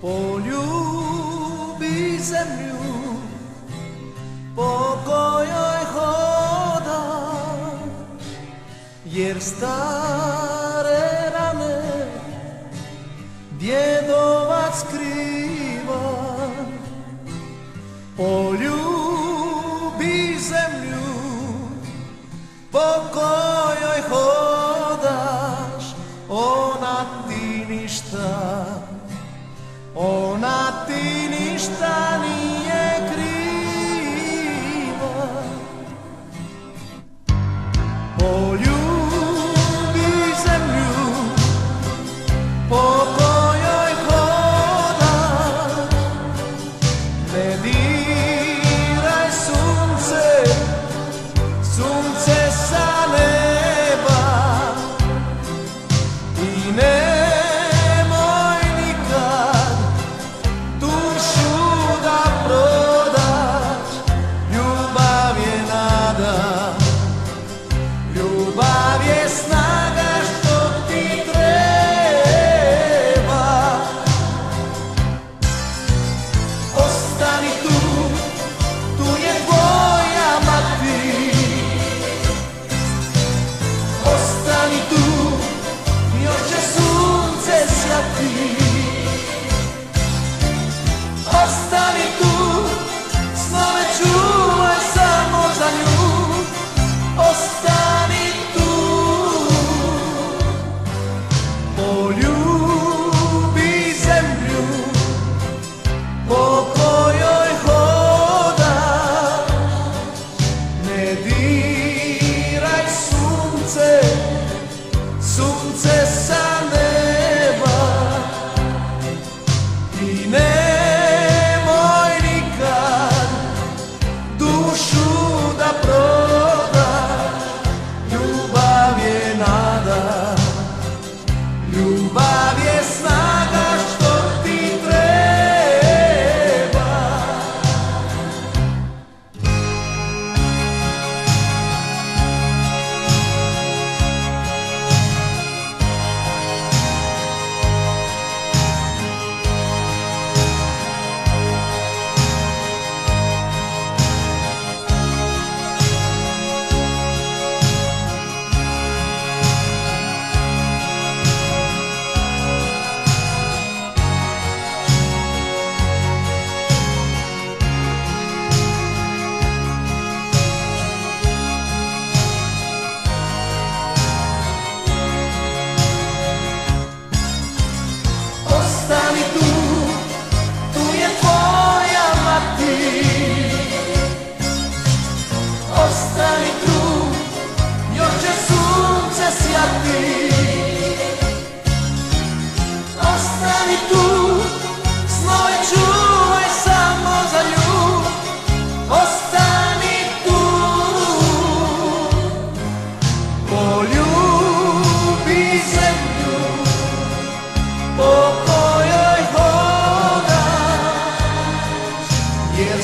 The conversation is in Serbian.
Poljubi zemlju, po kojoj hodam, jer stare rane djedovac skriva. Poljubi zemlju, po kojoj hodaš, ona ti ništa, ona ti ništa nije kriva. Poljubi zemlju, po kojoj hodaš, ne diraj sunce, sunce sa neba, i nemoj nikad dušu da prodaš. Ljubav je nada, ljubav je snaga što ti treba. Ostani tu, tu je tvoja mati. Ostani tu, još će sunce sjati. Ostani tu, snove čuvaj samo za nju. Ostani tu, poljubi zemlju, po kojoj hodaš, ne diraj sunce, sunce sa neba, i nemoj nikad dušu da prodaš. Ljubav je nada, ljubav je snaga što ti treba. Ostani tu, tu je tvoja mati. Ostani tu, još će sunce sjati. Ostani tu, snove čuvaj samo za nju. Ostani tu, poljubi zemlju, po kojoj hodaš, jer